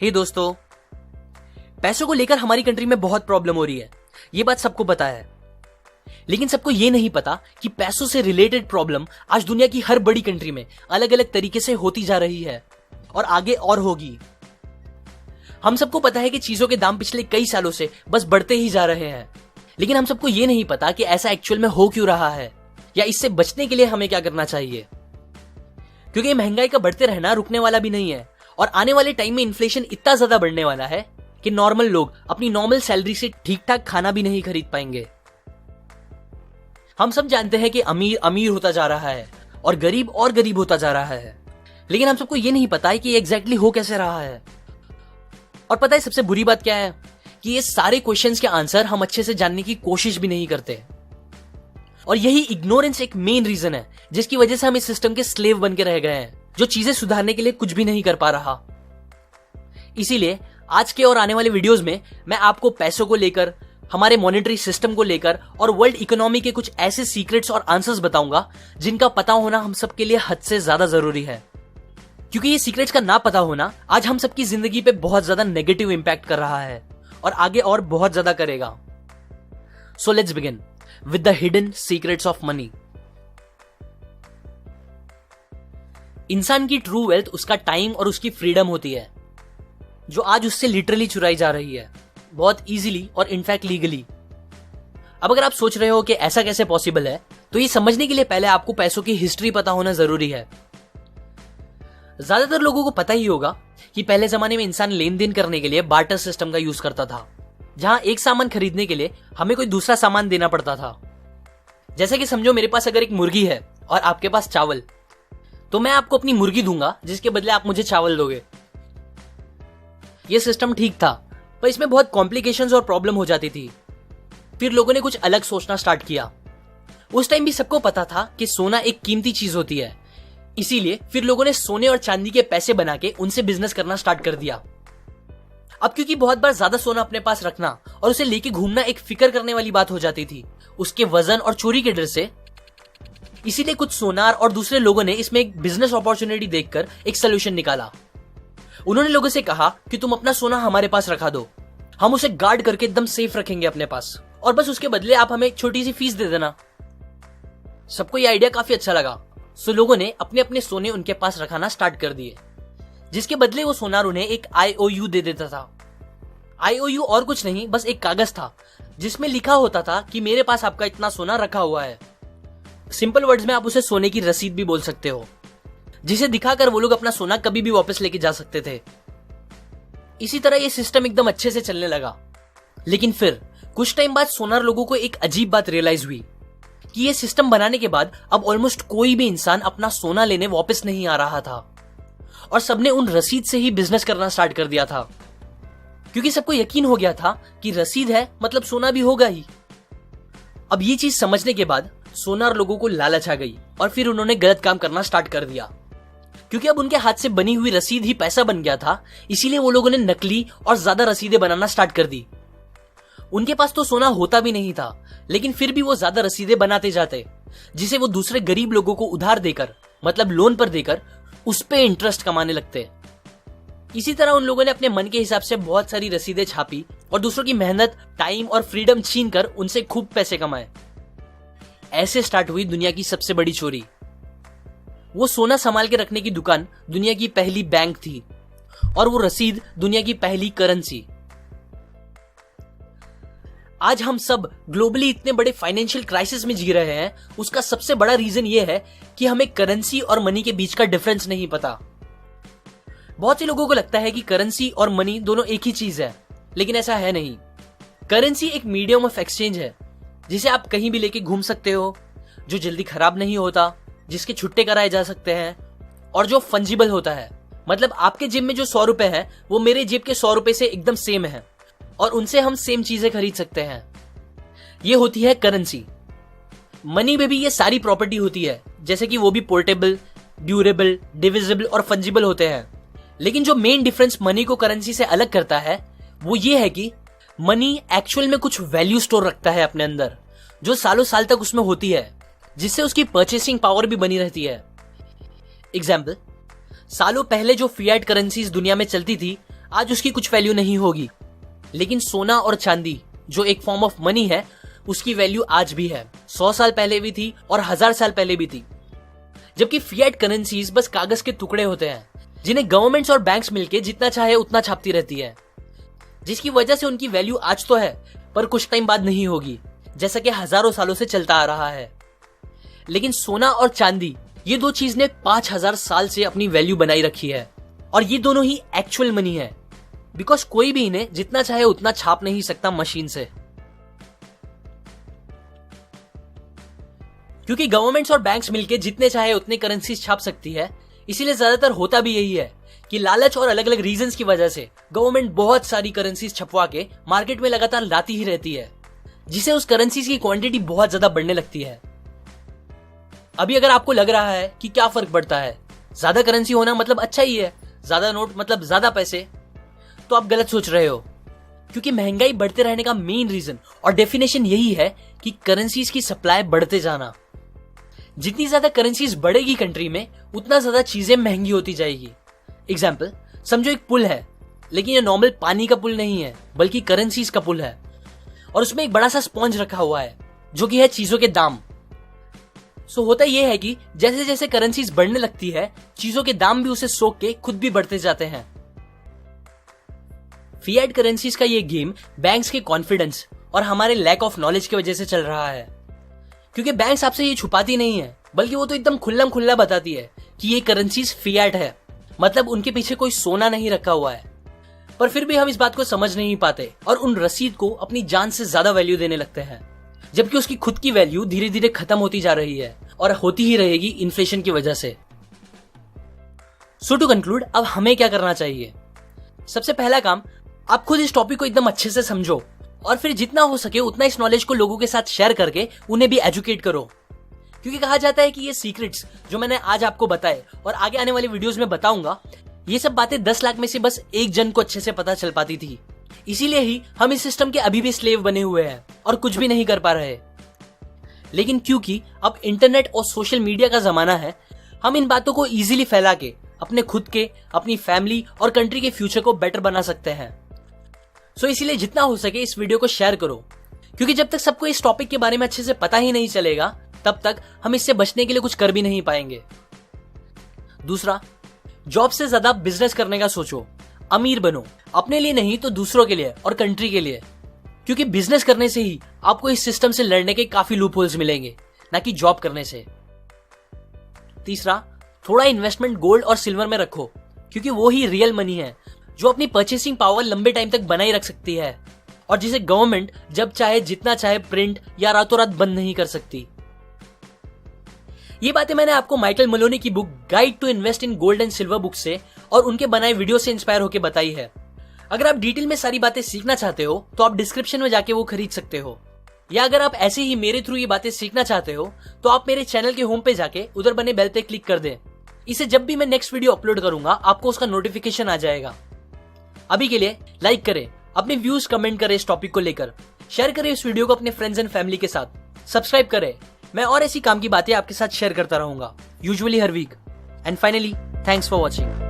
हे दोस्तों, पैसों को लेकर हमारी कंट्री में बहुत प्रॉब्लम हो रही है। ये बात सबको पता है, लेकिन सबको ये नहीं पता कि पैसों से रिलेटेड प्रॉब्लम आज दुनिया की हर बड़ी कंट्री में अलग अलग तरीके से होती जा रही है और आगे और होगी। हम सबको पता है कि चीजों के दाम पिछले कई सालों से बस बढ़ते ही जा रहे हैं, लेकिन हम सबको ये नहीं पता कि ऐसा एक्चुअल में हो क्यों रहा है या इससे बचने के लिए हमें क्या करना चाहिए। क्योंकि महंगाई का बढ़ते रहना रुकने वाला भी नहीं है और आने वाले टाइम में इन्फ्लेशन इतना ज्यादा बढ़ने वाला है कि नॉर्मल लोग अपनी नॉर्मल सैलरी से ठीक ठाक खाना भी नहीं खरीद पाएंगे। हम सब जानते हैं कि अमीर अमीर होता जा रहा है और गरीब होता जा रहा है, लेकिन हम सबको ये नहीं पता है कि एग्जैक्टली हो कैसे रहा है। और पता है सबसे बुरी बात क्या है कि ये सारे क्वेश्चंस के आंसर हम अच्छे से जानने की कोशिश भी नहीं करते। और यही इग्नोरेंस एक मेन रीजन है जिसकी वजह से हम इस सिस्टम के स्लेव बन के रह गए हैं, जो चीजें सुधारने के लिए कुछ भी नहीं कर पा रहा। इसीलिए आज के और आने वाले वीडियोस में मैं आपको पैसों को लेकर, हमारे मॉनेटरी सिस्टम को लेकर और वर्ल्ड इकोनॉमी के कुछ ऐसे सीक्रेट्स और आंसर्स बताऊंगा जिनका पता होना हम सबके लिए हद से ज्यादा जरूरी है। क्योंकि ये सीक्रेट्स का ना पता होना आज हम सबकी जिंदगी पे बहुत ज्यादा नेगेटिव इंपैक्ट कर रहा है और आगे और बहुत ज्यादा करेगा। So let's begin with the hidden secrets of money. इंसान की ट्रू वेल्थ उसका टाइम और उसकी फ्रीडम होती है, जो आज उससे लिटरली चुराई जा रही है, बहुत इजीली और इनफैक्ट लीगली। अब अगर आप सोच रहे हो कि ऐसा कैसे पॉसिबल है, तो ये समझने के लिए पहले आपको पैसों की हिस्ट्री पता होना जरूरी है। ज्यादातर लोगों को पता ही होगा कि पहले जमाने में इंसान लेन देन करने के लिए बार्टर सिस्टम का यूज करता था, जहां एक सामान खरीदने के लिए हमें कोई दूसरा सामान देना पड़ता था। जैसे कि समझो मेरे पास अगर एक मुर्गी है और आपके पास चावल, तो मैं आपको अपनी मुर्गी दूंगा जिसके बदले आप मुझे चावल दोगे। यह सिस्टम ठीक था, पर इसमें बहुत कॉम्प्लिकेशंस और प्रॉब्लम हो जाती थी। फिर लोगों ने कुछ अलग सोचना स्टार्ट किया। उस टाइम भी सबको पता था कि सोना एक कीमती चीज होती है, इसीलिए फिर लोगों ने सोने और चांदी के पैसे बना के उनसे बिजनेस करना स्टार्ट कर दिया। अब क्योंकि बहुत बार ज्यादा सोना अपने पास रखना और उसे लेके घूमना एक फिक्र करने वाली बात हो जाती थी, उसके वजन और चोरी के डर से, इसीलिए कुछ सोनार और दूसरे लोगों ने इसमें एक बिजनेस अपॉर्चुनिटी देखकर एक सोल्यूशन निकाला। उन्होंने लोगों से कहा कि तुम अपना सोना हमारे पास रखा दो, हम उसे गार्ड करके एकदम सेफ रखेंगे अपने पास, और बस उसके बदले आप हमें एक छोटी सी फीस दे देना। सबको ये आइडिया काफी अच्छा लगा, सो लोगों ने अपने अपने सोने उनके पास रखाना स्टार्ट कर दिए, जिसके बदले वो सोनार उन्हें एक IOU दे देता था। IOU और कुछ नहीं, बस एक कागज था जिसमें लिखा होता था कि मेरे पास आपका इतना सोना रखा हुआ है। सिंपल वर्ड्स में आप उसे सोने की रसीद भी बोल सकते हो, जिसे दिखाकर वो लोग अपना सोना कभी भी वापस लेके जा सकते थे। इसी तरह ये सिस्टम एकदम अच्छे से चलने लगा। लेकिन फिर कुछ टाइम बाद सोनार लोगों को एक अजीब बात रियलाइज हुई कि ये सिस्टम बनाने के बाद अब ऑलमोस्ट कोई भी इंसान अपना सोना लेने वापस नहीं आ रहा था और सबने उन रसीद से ही बिजनेस करना स्टार्ट कर दिया था, क्योंकि सबको यकीन हो गया था कि रसीद है मतलब सोना भी होगा ही। अब ये चीज समझने के बाद सोनार लोगों को लालच आ गई और फिर उन्होंने गलत काम करना स्टार्ट कर दिया। क्योंकि अब उनके हाथ से बनी हुई रसीद ही पैसा बन गया था, इसीलिए वो लोगों ने नकली और ज्यादा रसीदें बनाना स्टार्ट कर दी। उनके पास तो सोना होता भी नहीं था, लेकिन फिर भी वो ज्यादा रसीदें बनाते जाते, जिसे वो दूसरे गरीब लोगों को उधार देकर, मतलब लोन पर देकर, उस पे इंटरेस्ट कमाने लगते। इसी तरह उन लोगों ने अपने मन के हिसाब से बहुत सारी रसीदें छापी और दूसरों की मेहनत, टाइम और फ्रीडम छीन कर उनसे खूब पैसे कमाए। ऐसे स्टार्ट हुई दुनिया की सबसे बड़ी चोरी। वो सोना संभाल के रखने की दुकान दुनिया की पहली बैंक थी और वो रसीद दुनिया की पहली करेंसी। आज हम सब ग्लोबली इतने बड़े फाइनेंशियल क्राइसिस में जी रहे हैं, उसका सबसे बड़ा रीजन ये है कि हमें करेंसी और मनी के बीच का डिफरेंस नहीं पता। बहुत से लोगों को लगता है कि करेंसी और मनी दोनों एक ही चीज है, लेकिन ऐसा है नहीं। करेंसी एक मीडियम ऑफ एक्सचेंज है जिसे आप कहीं भी लेके घूम सकते हो, जो जल्दी खराब नहीं होता, जिसके छुट्टे कराए जा सकते हैं और जो फंजिबल होता है। मतलब आपके जेब में जो 100 रुपए है वो मेरे जेब के 100 रुपए से एकदम सेम है और उनसे हम सेम चीजें खरीद सकते हैं। ये होती है करेंसी। मनी में भी ये सारी प्रॉपर्टी होती है, जैसे कि वो भी पोर्टेबल, ड्यूरेबल, डिविजिबल और फंजिबल होते हैं। लेकिन जो मेन डिफरेंस मनी को करेंसी से अलग करता है वो ये है कि मनी एक्चुअल में कुछ वैल्यू स्टोर रखता है अपने अंदर, जो सालों साल तक उसमें होती है, जिससे उसकी परचेसिंग पावर भी बनी रहती है। एग्जाम्पल, सालों पहले जो फिएट करेंसीज दुनिया में चलती थी, आज उसकी कुछ वैल्यू नहीं होगी। लेकिन सोना और चांदी जो एक फॉर्म ऑफ मनी है, उसकी वैल्यू आज भी है, 100 साल पहले भी थी और 1000 साल पहले भी थी। जबकि फिएट करेंसीज बस कागज के टुकड़े होते हैं जिन्हें गवर्नमेंट्स और बैंक्स मिलके जितना चाहे उतना छापती रहती है, जिसकी वजह से उनकी वैल्यू आज तो है पर कुछ टाइम बाद नहीं होगी, जैसा कि हजारों सालों से चलता आ रहा है। लेकिन सोना और चांदी, ये दो चीज ने 5000 साल से अपनी वैल्यू बनाई रखी है और ये दोनों ही एक्चुअल मनी है, बिकॉज कोई भी इन्हें जितना चाहे उतना छाप नहीं सकता मशीन से। क्योंकि गवर्नमेंट्स और बैंक्स मिलके जितने चाहे उतने करेंसीज छाप सकती है, इसीलिए ज्यादातर होता भी यही है कि लालच और अलग अलग रीजंस की वजह से गवर्नमेंट बहुत सारी करेंसीज छपवा के मार्केट में लगातार लाती ही रहती है, जिसे उस करेंसीज की क्वांटिटी बहुत ज्यादा बढ़ने लगती है। अभी अगर आपको लग रहा है कि क्या फर्क पड़ता है, ज्यादा करेंसी होना मतलब अच्छा ही है, ज्यादा नोट मतलब ज्यादा पैसे, तो आप गलत सोच रहे हो। क्योंकि महंगाई बढ़ते रहने का मेन रीजन और डेफिनेशन यही है कि करेंसीज की सप्लाई बढ़ते जाना। जितनी ज्यादा करेंसीज बढ़ेगी कंट्री में, उतना ज्यादा चीजें महंगी होती जाएगी। एग्जाम्पल, समझो एक पुल है, लेकिन ये नॉर्मल पानी का पुल नहीं है बल्कि करेंसीज का पुल है, और उसमें एक बड़ा सा स्पॉन्ज रखा हुआ है जो कि है चीजों के दाम। सो होता यह है कि जैसे जैसे करेंसीज बढ़ने लगती है, चीजों के दाम भी उसे सोख के खुद भी बढ़ते जाते हैं। फिएट करेंसीज का ये गेम बैंक्स के कॉन्फिडेंस और हमारे लैक ऑफ नॉलेज की वजह से चल रहा है। क्योंकि बैंक्स आपसे ये छुपाती नहीं है, बल्कि वो तो एकदम खुल्लम खुल्ला बताती है कि ये करेंसीज फिएट है, मतलब उनके पीछे कोई सोना नहीं रखा हुआ है। पर फिर भी हम इस बात को समझ नहीं पाते और उन रसीद को अपनी जान से ज्यादा वैल्यू देने लगते हैं, जबकि उसकी खुद की वैल्यू धीरे धीरे खत्म होती जा रही है और होती ही रहेगी इन्फ्लेशन की वजह से। सो टू कंक्लूड, अब हमें क्या करना चाहिए? सबसे पहला काम, आप खुद इस टॉपिक को एकदम अच्छे से समझो और फिर जितना हो सके उतना इस नॉलेज को लोगों के साथ शेयर करके उन्हें भी एजुकेट करो। क्योंकि कहा जाता है कि ये सीक्रेट्स जो मैंने आज आपको बताए और आगे आने वाली वीडियोस में बताऊंगा, ये सब बातें 10 लाख में से बस एक जन को अच्छे से पता चल पाती थी। इसीलिए ही हम इस सिस्टम के अभी भी स्लेव बने हुए हैं और कुछ भी नहीं कर पा रहे। लेकिन क्योंकि अब इंटरनेट और सोशल मीडिया का जमाना है, हम इन बातों को इजीली फैला के अपने खुद के, अपनी फैमिली और कंट्री के फ्यूचर को बेटर बना सकते हैं। सो इसीलिए जितना हो सके इस वीडियो को शेयर करो, क्योंकि जब तक सबको इस टॉपिक के बारे में अच्छे से पता ही नहीं चलेगा, तब तक हम इससे बचने के लिए कुछ कर भी नहीं पाएंगे। दूसरा, जॉब से ज्यादा बिजनेस करने का सोचो, अमीर बनो, अपने लिए नहीं तो दूसरों के लिए और कंट्री के लिए। क्योंकि बिजनेस करने से ही आपको इस सिस्टम से लड़ने के काफी लूपहोल्स मिलेंगे, ना कि जॉब करने से। तीसरा, थोड़ा इन्वेस्टमेंट गोल्ड और सिल्वर में रखो, क्योंकि वो ही रियल मनी है जो अपनी परचेसिंग पावर लंबे टाइम तक बनाए रख सकती है और जिसे गवर्नमेंट जब चाहे जितना चाहे प्रिंट या रातों रात बंद नहीं कर सकती। ये बातें मैंने आपको माइकल मलोनी की book guide to invest in gold and silver book से और उनके बनाए वीडियो से इंस्पायर होकर बताई है। अगर आप डिटेल में सारी बातें सीखना चाहते हो तो आप डिस्क्रिप्शन में जाके वो खरीद सकते हो, या अगर आप ऐसे ही मेरे थ्रू ये बातें सीखना चाहते हो तो आप मेरे चैनल के होम पे जाके उधर बने बेल पे क्लिक कर दें। इसे जब भी मैं नेक्स्ट वीडियो अपलोड करूंगा आपको उसका नोटिफिकेशन आ जाएगा। अभी के लिए लाइक करें, अपने व्यूज कमेंट करें इस टॉपिक को लेकर, शेयर करें इस वीडियो को अपने फ्रेंड्स एंड फैमिली के साथ, सब्सक्राइब करें। मैं और ऐसी काम की बातें आपके साथ शेयर करता रहूंगा, यूजुअली हर week. And finally, thanks for watching.